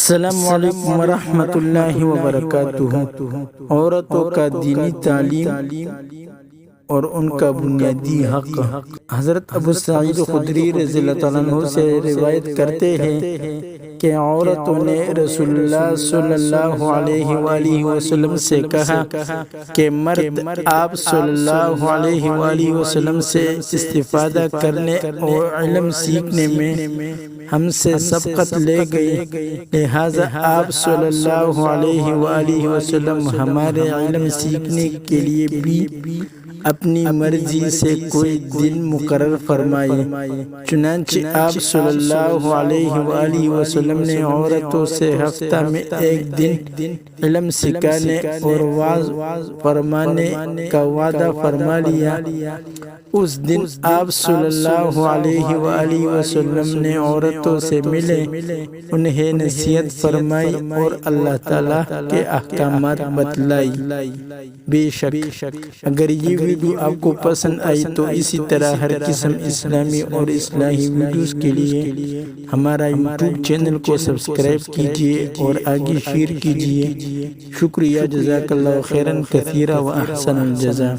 السلام علیکم ورحمۃ اللہ وبرکاتہ۔ عورتوں کا دینی تعلیم اور ان کا بنیادی حق۔ حضرت ابو سعید خدری رضی اللہ تعالیٰ عنہ سے روایت کرتے ہیں کہ عورتوں نے رسول اللہ صلی اللہ علیہ وآلہ وسلم سے کہا کہ مرد آپ صلی اللہ علیہ وآلہ وسلم سے استفادہ کرنے اور علم سیکھنے میں ہم سے سبقت لے گئے، لہذا آپ صلی اللہ علیہ وآلہ وسلم ہمارے علم سیکھنے کے لیے بھی اپنی مرضی سے کوئی دن مقرر فرمائے۔ چنانچہ آپ صلی اللہ علیہ وآلہ وسلم نے عورتوں سے ہفتہ میں ایک دن علم سکھانے اور واعظ فرمانے کا وعدہ فرما لیا۔ اس دن آپ صلی اللہ علیہ وآلہ وسلم نے عورتوں سے ملے، انہیں نصیحت فرمائی اور اللہ تعالیٰ کے احکامات بتلائی۔ بے شک اگر یہ ویڈیو آپ کو پسند آئی تو اسی طرح ہر قسم اسلامی اور اصلاحی ویڈیوز کے لیے ہمارا یوٹیوب چینل کو سبسکرائب کیجیے اور آگے شیئر کیجیے۔ شکریہ، جزاک اللہ خیرا کثیرا و احسن الجزاء۔